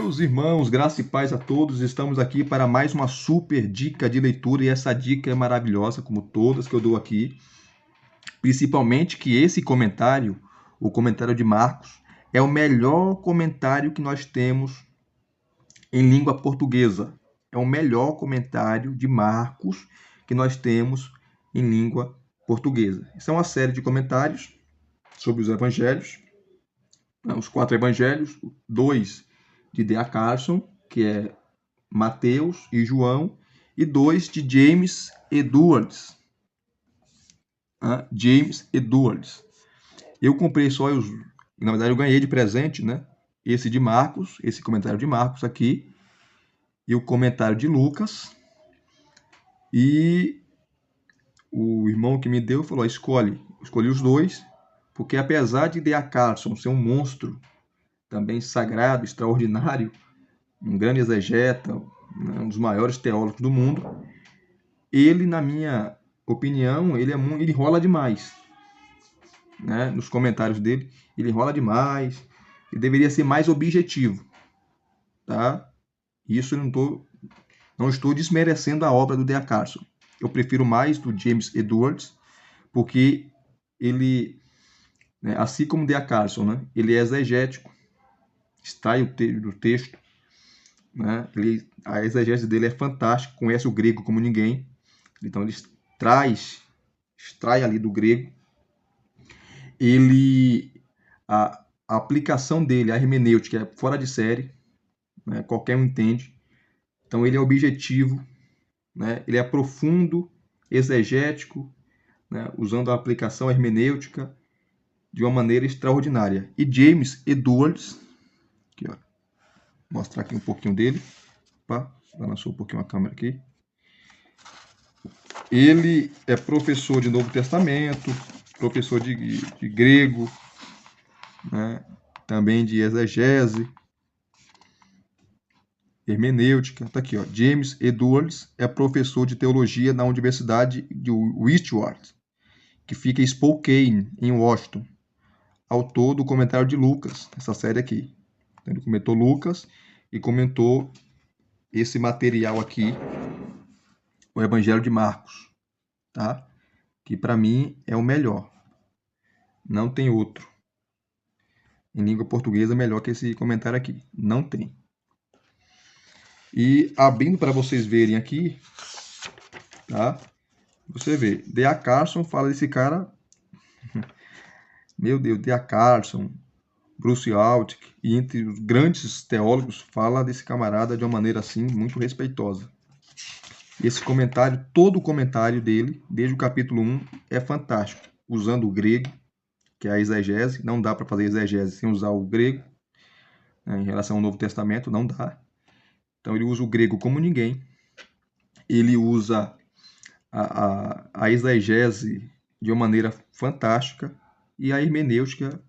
Meus irmãos, graça e paz a todos, estamos aqui para mais uma super dica de leitura e essa dica é maravilhosa, como todas que eu dou aqui, principalmente que esse comentário, o comentário de Marcos, é o melhor comentário que nós temos em língua portuguesa. É o melhor comentário de Marcos que nós temos em língua portuguesa. Isso é uma série de comentários sobre os evangelhos, os 4 evangelhos, 2 de D.A. Carson, que é Mateus e João, e 2 de James Edwards. James Edwards. Eu comprei só os... Na verdade, eu ganhei de presente, né? Esse de Marcos, esse comentário de Marcos aqui, e o comentário de Lucas. E o irmão que me deu falou: escolhe. Escolhi os dois, porque apesar de D.A. Carson ser um monstro, também sagrado, extraordinário, um grande exegeta, um dos maiores teólogos do mundo, ele, na minha opinião, ele enrola demais. Né? Nos comentários dele, ele enrola demais, ele deveria ser mais objetivo. Tá? Isso eu não estou desmerecendo a obra do D.A. Carson. Eu prefiro mais do James Edwards, porque ele, né, assim como D.A. Carson, né, ele é exegético, extrai do texto, né, a exegese dele é fantástica, conhece o grego como ninguém, então ele extrai ali do grego. A aplicação dele, a hermenêutica, é fora de série, né, qualquer um entende. Então ele é objetivo, né, ele é profundo, exegético, né, usando a aplicação hermenêutica de uma maneira extraordinária. E James Edwards, aqui, ó, vou mostrar aqui um pouquinho dele. Opa, balançou um pouquinho a câmera aqui. Ele é professor de Novo Testamento, professor de grego, né, também de exegese, hermenêutica. Tá aqui, ó. James Edwards é professor de teologia na Universidade de Westward, que fica em Spokane, em Washington. Autor do comentário de Lucas, essa série aqui. Então, ele comentou Lucas e comentou esse material aqui, o Evangelho de Marcos, tá? Que para mim é o melhor. Não tem outro em língua portuguesa melhor que esse comentário aqui. Não tem. E abrindo para vocês verem aqui, tá? Você vê, D.A. Carson fala desse cara. Meu Deus, D.A. Carson, Bruce Altic, e entre os grandes teólogos, fala desse camarada de uma maneira assim, muito respeitosa. Esse comentário, todo o comentário dele, desde o capítulo 1, é fantástico, usando o grego, que é a exegese. Não dá para fazer exegese sem usar o grego, né, em relação ao Novo Testamento, não dá. Então ele usa o grego como ninguém. Ele usa a exegese de uma maneira fantástica. E a hermenêutica,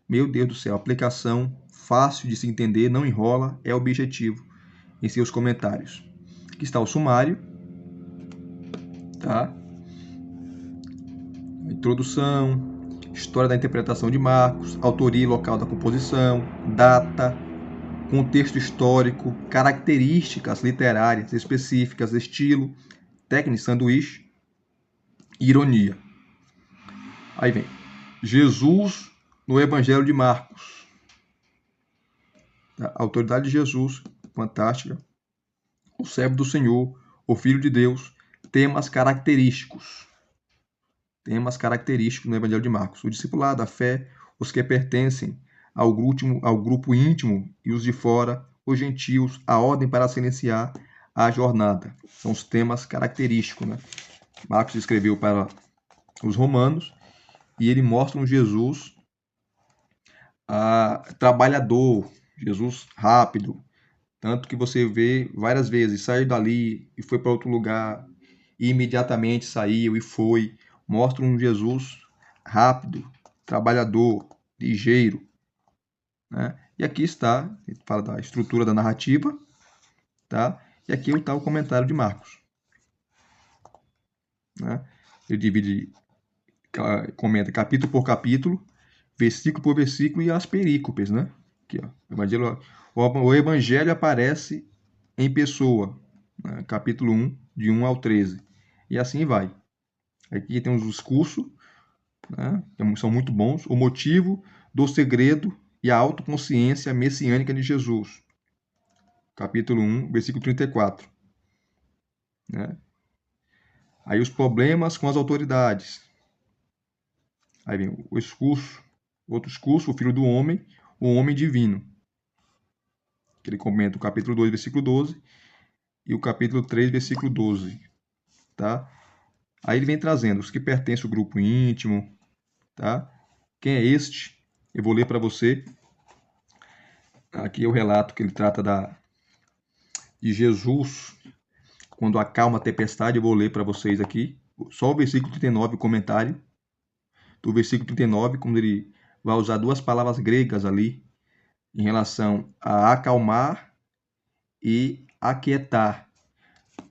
meu Deus do céu, aplicação fácil de se entender, não enrola, é objetivo em seus comentários. Aqui está o sumário, tá? Introdução, história da interpretação de Marcos, autoria e local da composição, data, contexto histórico, características literárias específicas, estilo, técnica de sanduíche, ironia. Aí vem Jesus no Evangelho de Marcos. A autoridade de Jesus, fantástica. O servo do Senhor, o Filho de Deus, temas característicos. Temas característicos no Evangelho de Marcos. O discipulado, a fé, os que pertencem ao grupo íntimo e os de fora, os gentios, a ordem para silenciar a jornada. São os temas característicos, né? Marcos escreveu para os romanos e ele mostra um Jesus trabalhador, Jesus rápido, tanto que você vê várias vezes, saiu dali e foi para outro lugar, e imediatamente saiu e foi. Mostra um Jesus rápido, trabalhador, ligeiro. Né? E aqui está, ele fala da estrutura da narrativa, tá? E aqui está o comentário de Marcos. Né? Ele divide, comenta capítulo por capítulo, versículo por versículo e as perícopes, né? Aqui, ó, O Evangelho aparece em pessoa, né? Capítulo 1, de 1 ao 13. E assim vai. Aqui tem os discursos, né? Que são muito bons. O motivo do segredo e a autoconsciência messiânica de Jesus. Capítulo 1, versículo 34. Né? Aí os problemas com as autoridades. Aí vem o discurso, outro discurso, o Filho do Homem, o Homem Divino. Que ele comenta o capítulo 2, versículo 12 e o capítulo 3, versículo 12. Tá? Aí ele vem trazendo os que pertencem ao grupo íntimo. Tá? Quem é este? Eu vou ler para você. Aqui é o relato que ele trata de Jesus quando acalma a tempestade. Eu vou ler para vocês aqui. Só o versículo 39, o comentário. Do versículo 39, quando ele vai usar duas palavras gregas ali em relação a acalmar e aquietar,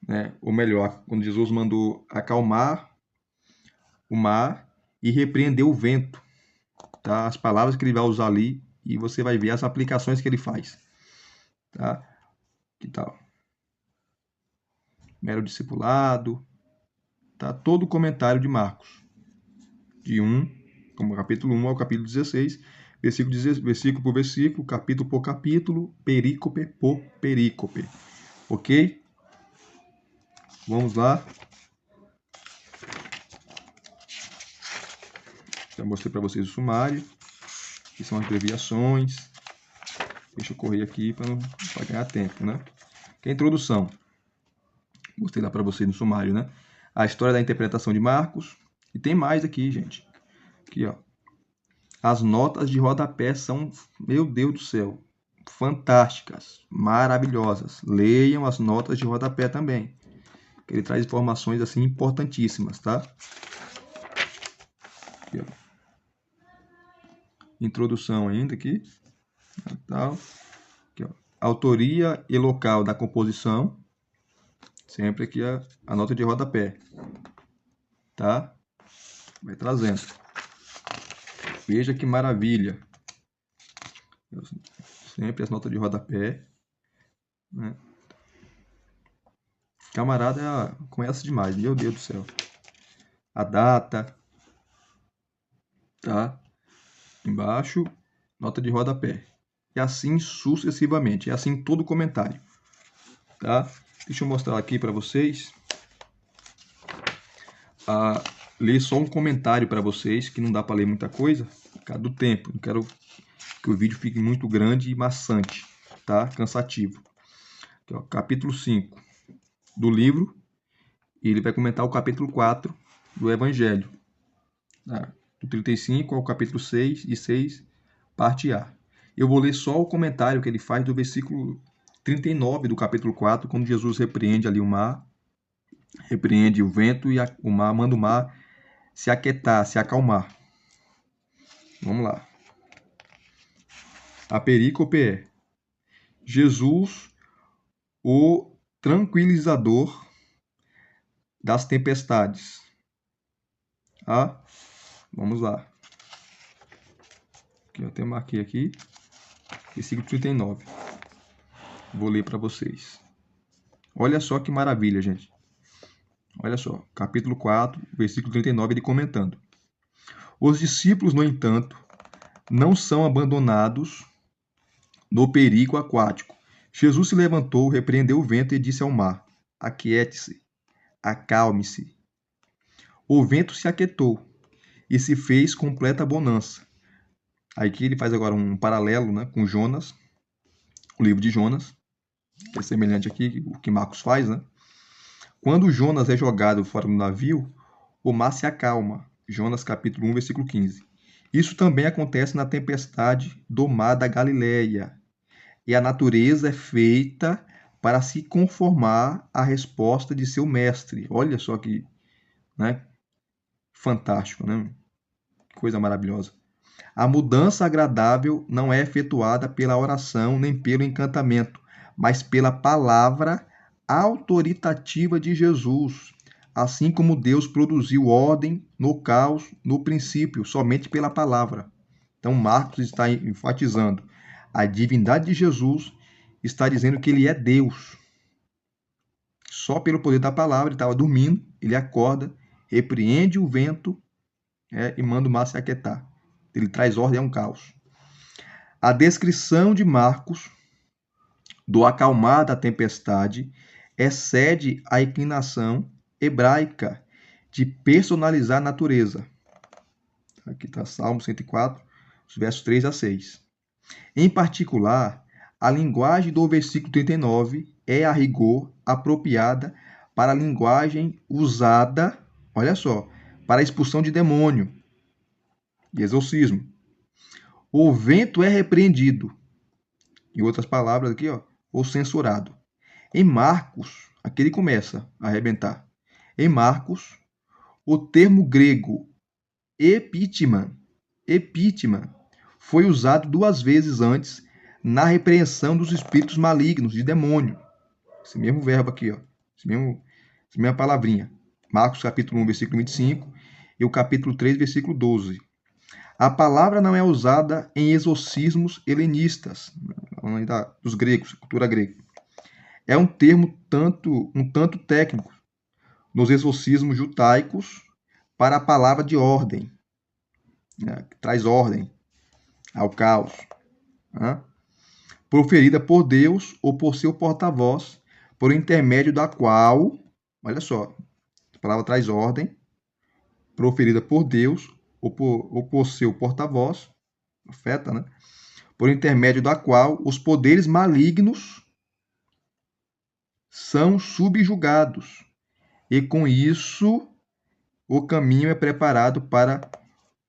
né? Ou melhor, quando Jesus mandou acalmar o mar e repreender o vento, tá? As palavras que ele vai usar ali e você vai ver as aplicações que ele faz, tá? Que tal? Mero discipulado, tá? Todo o comentário de Marcos, de 1, como capítulo 1 ao capítulo 16, versículo por versículo, capítulo por capítulo, perícope por perícope. Ok? Vamos lá. Já mostrei para vocês o sumário, que são as abreviações. Deixa eu correr aqui para ganhar tempo, né? Que é a introdução. Mostrei lá para vocês no sumário, né? A história da interpretação de Marcos. E tem mais aqui, gente. Aqui, ó. As notas de rodapé são, meu Deus do céu, fantásticas, maravilhosas. Leiam as notas de rodapé também. Ele traz informações assim importantíssimas, tá? Aqui, ó. Introdução ainda aqui. Tal. Aqui, ó. Autoria e local da composição. Sempre aqui a nota de rodapé. Tá? Vai trazendo. Veja que maravilha. Sempre as notas de rodapé. Né? Camarada conhece demais, meu Deus do céu. A data. Tá? Embaixo, nota de rodapé. E assim sucessivamente. E assim todo o comentário. Tá? Deixa eu mostrar aqui para vocês. Ler só um comentário para vocês, que não dá para ler muita coisa, por causa do tempo. Não quero que o vídeo fique muito grande e maçante, tá? Cansativo. Aqui, ó, capítulo 5 do livro, e ele vai comentar o capítulo 4 do Evangelho. Tá? Do 35 ao capítulo 6, de 6, parte A. Eu vou ler só o comentário que ele faz do versículo 39 do capítulo 4, quando Jesus repreende ali o mar, repreende o vento e o mar, manda o mar se aquietar, se acalmar. Vamos lá. A perícope é Jesus, o tranquilizador das tempestades. Ah, vamos lá. Aqui, eu até marquei aqui. Versículo 39. Vou ler para vocês. Olha só que maravilha, gente. Olha só. Capítulo 4, versículo 39, ele comentando. Os discípulos, no entanto, não são abandonados no perigo aquático. Jesus se levantou, repreendeu o vento e disse ao mar: aquiete-se, acalme-se. O vento se aquietou e se fez completa bonança. Aqui ele faz agora um paralelo, né, com Jonas, o livro de Jonas, que é semelhante aqui o que Marcos faz, né? Quando Jonas é jogado fora do navio, o mar se acalma. Jonas capítulo 1, versículo 15. Isso também acontece na tempestade do mar da Galileia. E a natureza é feita para se conformar à resposta de seu mestre. Olha só que, né, fantástico, né? Coisa maravilhosa. A mudança agradável não é efetuada pela oração nem pelo encantamento, mas pela palavra autoritativa de Jesus. Assim como Deus produziu ordem no caos no princípio, somente pela palavra. Então, Marcos está enfatizando. A divindade de Jesus está dizendo que ele é Deus. Só pelo poder da palavra, ele estava dormindo, ele acorda, repreende o vento e manda o mar se aquietar. Ele traz ordem a um caos. A descrição de Marcos do acalmar da tempestade excede a inclinação hebraica de personalizar a natureza. Aqui está Salmo 104, os versos 3 a 6. Em particular, a linguagem do versículo 39 é, a rigor, apropriada para a linguagem usada, olha só, para a expulsão de demônio e exorcismo. O vento é repreendido. Em outras palavras aqui, ó, ou censurado. Em Marcos, aqui ele começa a arrebentar. Em Marcos, o termo grego epítima foi usado 2 vezes antes na repreensão dos espíritos malignos de demônio. Esse mesmo verbo aqui, ó, essa mesma palavrinha. Marcos capítulo 1, versículo 25 e o capítulo 3, versículo 12. A palavra não é usada em exorcismos helenistas, dos gregos, cultura grega. É um termo um tanto técnico nos exorcismos judaicos para a palavra de ordem, né, que traz ordem ao caos, né, proferida por Deus ou por seu porta-voz, por intermédio da qual, olha só, a palavra traz ordem, proferida por Deus ou por seu porta-voz, profeta, né, por intermédio da qual os poderes malignos são subjugados. E com isso, o caminho é preparado para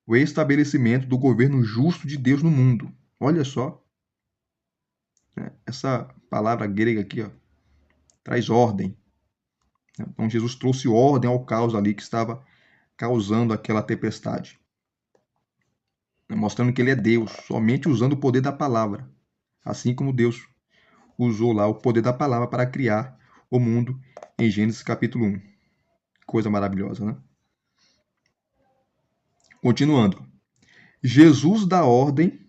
o estabelecimento do governo justo de Deus no mundo. Olha só. Essa palavra grega aqui, ó, traz ordem. Então, Jesus trouxe ordem ao caos ali que estava causando aquela tempestade. Mostrando que ele é Deus, somente usando o poder da palavra. Assim como Deus usou lá o poder da palavra para criar o mundo em Gênesis capítulo 1. Coisa maravilhosa, né? Continuando. Jesus dá ordem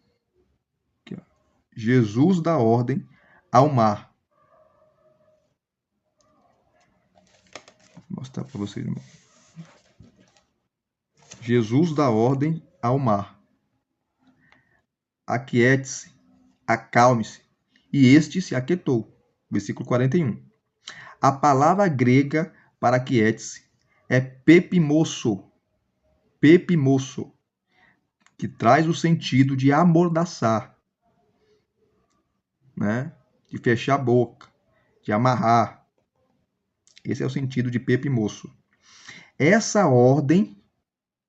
ao mar. Vou mostrar para vocês. Jesus dá ordem ao mar. Aquiete-se, acalme-se, e este se aquietou. Versículo 41. A palavra grega para aquiete-se é pepimosso, que traz o sentido de amordaçar, né? De fechar a boca, de amarrar. Esse é o sentido de pepimosso. Essa ordem,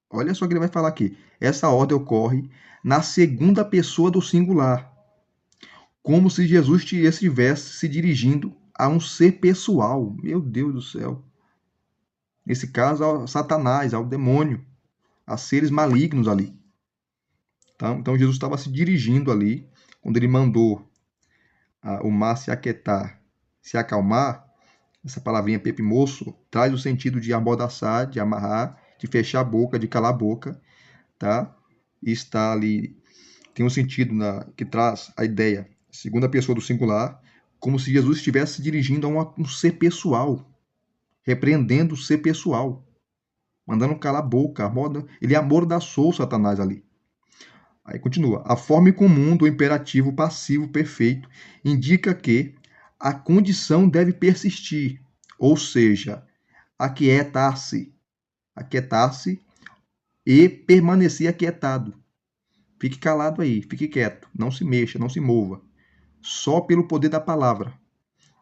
olha só o que ele vai falar aqui. Essa ordem ocorre na segunda pessoa do singular, como se Jesus estivesse se dirigindo a um ser pessoal. Meu Deus do céu. Nesse caso, ao Satanás, ao demônio, a seres malignos ali. Então Jesus estava se dirigindo ali, quando ele mandou o mar se aquietar, se acalmar. Essa palavrinha pepimosso traz o sentido de amordaçar, de amarrar, de fechar a boca, de calar a boca, tá? E está ali, tem um sentido que traz a ideia, segunda pessoa do singular, como se Jesus estivesse se dirigindo a um ser pessoal, repreendendo o ser pessoal, mandando calar a boca, ele amordaçou Satanás ali. Aí continua. A forma comum do imperativo passivo perfeito indica que a condição deve persistir, ou seja, aquietar-se e permanecer aquietado. Fique calado aí, fique quieto, não se mexa, não se mova, só pelo poder da palavra.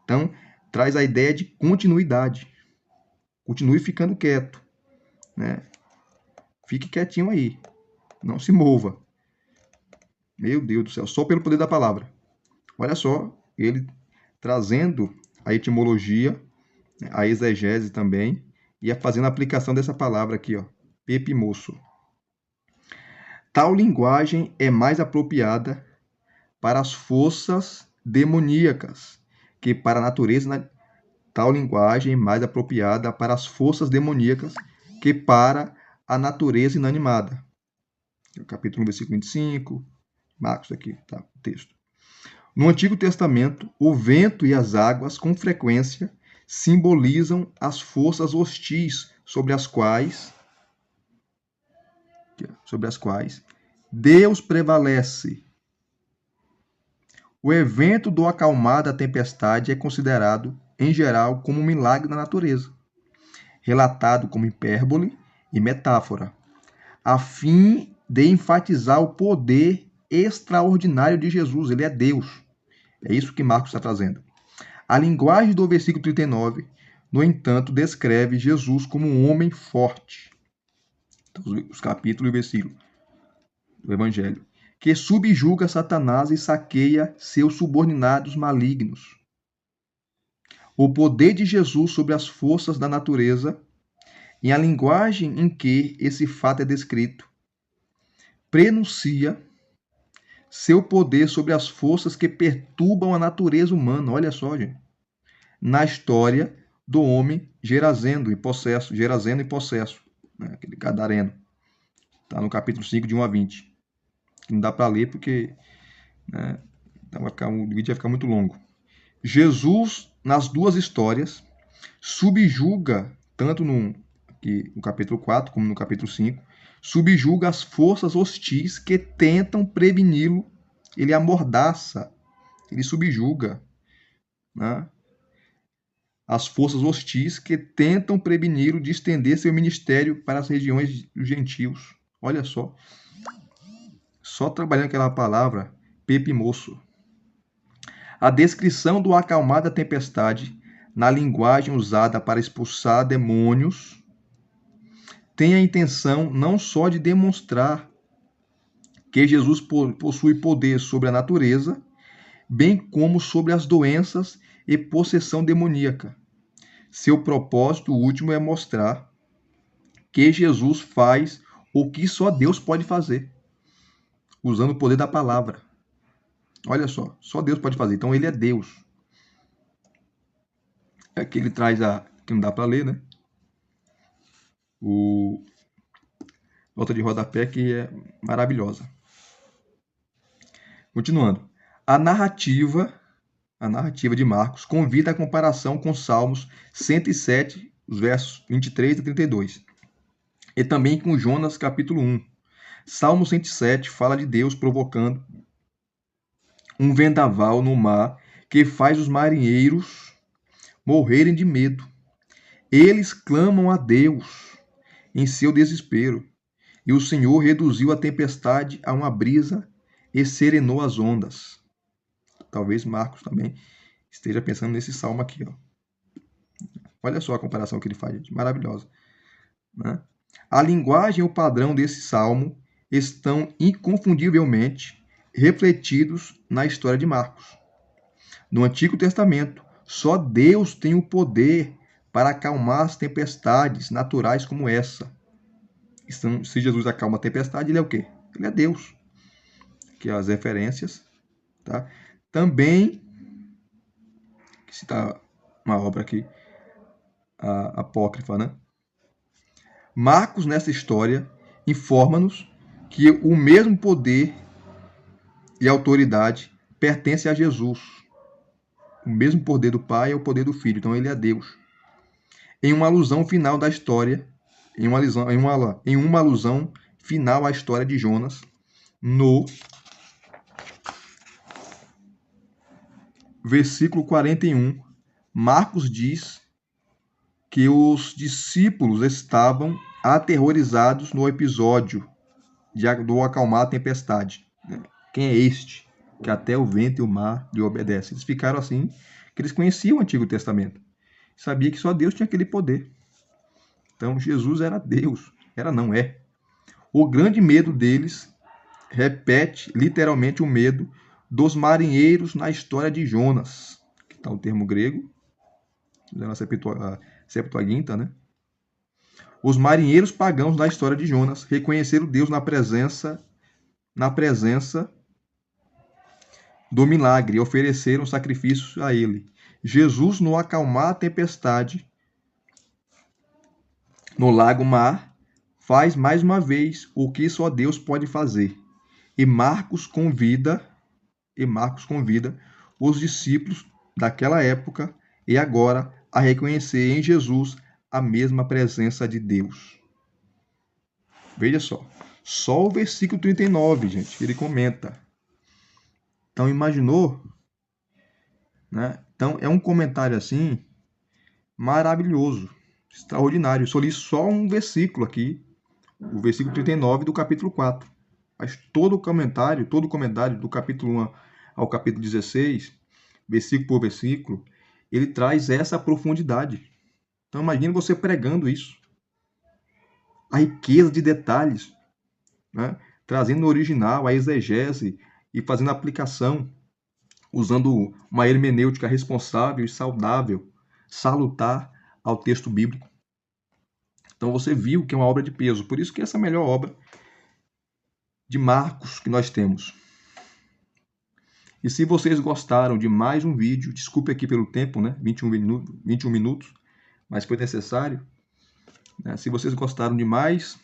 Então, traz a ideia de continuidade. Continue ficando quieto, né? Fique quietinho aí, não se mova. Meu Deus do céu, só pelo poder da palavra. Olha só, ele trazendo a etimologia, a exegese também, e fazendo a aplicação dessa palavra aqui, ó, pepimosso. Tal linguagem é mais apropriada para as forças demoníacas que para a natureza. Tal linguagem é mais apropriada para as forças demoníacas que para a natureza inanimada. Capítulo 1, versículo 25. Marcos aqui, tá, o texto. No Antigo Testamento, o vento e as águas, com frequência, simbolizam as forças hostis sobre as quais Deus prevalece. O evento do acalmar da tempestade é considerado, em geral, como um milagre da natureza, relatado como hipérbole e metáfora, a fim de enfatizar o poder extraordinário de Jesus. Ele é Deus. É isso que Marcos está trazendo. A linguagem do versículo 39, no entanto, descreve Jesus como um homem forte. Então, os capítulos e versículos do Evangelho. Que subjuga Satanás e saqueia seus subordinados malignos. O poder de Jesus sobre as forças da natureza, e a linguagem em que esse fato é descrito, prenuncia seu poder sobre as forças que perturbam a natureza humana. Olha só, gente. Na história do homem Gerazeno e possesso, né? Aquele gadareno. Está no capítulo 5, de 1 a 20. Não dá para ler porque, né, então o vídeo vai ficar muito longo. Jesus, nas duas histórias, subjuga, tanto no capítulo 4 como no capítulo 5, subjuga as forças hostis que tentam preveni-lo. Ele amordaça, ele subjuga, né, as forças hostis que tentam preveni-lo de estender seu ministério para as regiões dos gentios. Olha só. Só trabalhando aquela palavra, Pepe Moço. A descrição do acalmar da tempestade, na linguagem usada para expulsar demônios, tem a intenção não só de demonstrar que Jesus possui poder sobre a natureza, bem como sobre as doenças e possessão demoníaca. Seu propósito último é mostrar que Jesus faz o que só Deus pode fazer, usando o poder da palavra. Olha só Deus pode fazer. Então ele é Deus. Aqui ele traz que não dá para ler, né? O nota de rodapé, que é maravilhosa. Continuando. A narrativa de Marcos convida a comparação com Salmos 107, os versos 23 a 32. E também com Jonas, capítulo 1. Salmo 107 fala de Deus provocando um vendaval no mar que faz os marinheiros morrerem de medo. Eles clamam a Deus em seu desespero, e o Senhor reduziu a tempestade a uma brisa e serenou as ondas. Talvez Marcos também esteja pensando nesse salmo aqui. Ó. Olha só a comparação que ele faz, gente. Maravilhosa. Né? A linguagem e o padrão desse salmo estão inconfundivelmente refletidos na história de Marcos. No Antigo Testamento, só Deus tem o poder para acalmar as tempestades naturais como essa. Então, se Jesus acalma a tempestade, ele é o quê? Ele é Deus. Aqui as referências. Tá? Também, que cita uma obra aqui, a apócrifa, né? Marcos, nessa história, informa-nos que o mesmo poder e autoridade pertence a Jesus. O mesmo poder do Pai é o poder do Filho. Então ele é Deus. Em uma alusão final da história, em uma alusão final à história de Jonas, no versículo 41, Marcos diz que os discípulos estavam aterrorizados no episódio do acalmar a tempestade. Quem é este que até o vento e o mar lhe obedecem? Eles ficaram assim, que eles conheciam o Antigo Testamento. Sabia que só Deus tinha aquele poder. Então Jesus era Deus. É. O grande medo deles repete literalmente o medo dos marinheiros na história de Jonas, que está o termo grego, na Septuaginta, né? Os marinheiros pagãos da história de Jonas reconheceram Deus na presença do milagre e ofereceram sacrifícios a ele. Jesus, no acalmar a tempestade no lago Mar, faz mais uma vez o que só Deus pode fazer. E Marcos convida e Marcos convida os discípulos daquela época e agora a reconhecer em Jesus a mesma presença de Deus. Veja só o versículo 39, gente, ele comenta. Então, imaginou? Né? Então, é um comentário assim maravilhoso, extraordinário. Eu só li só um versículo aqui, o versículo 39 do capítulo 4. Mas todo o comentário do capítulo 1 ao capítulo 16, versículo por versículo, ele traz essa profundidade. Então, imagine você pregando isso. A riqueza de detalhes, né? Trazendo no original a exegese e fazendo a aplicação, usando uma hermenêutica responsável e saudável, salutar ao texto bíblico. Então você viu que é uma obra de peso. Por isso que essa é a melhor obra de Marcos que nós temos. E se vocês gostaram de mais um vídeo, desculpe aqui pelo tempo, né? 21 minutos, mas foi necessário. Né? Se vocês gostaram de mais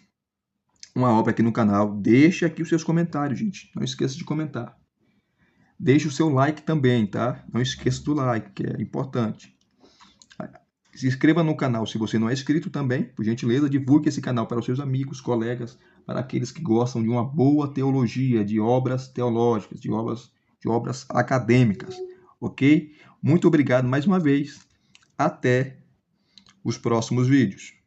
uma obra aqui no canal, deixe aqui os seus comentários, gente. Não esqueça de comentar. Deixe o seu like também, tá? Não esqueça do like, que é importante. Se inscreva no canal se você não é inscrito também, por gentileza, divulgue esse canal para os seus amigos, colegas, para aqueles que gostam de uma boa teologia, de obras teológicas, de obras acadêmicas, ok? Muito obrigado mais uma vez. Até os próximos vídeos.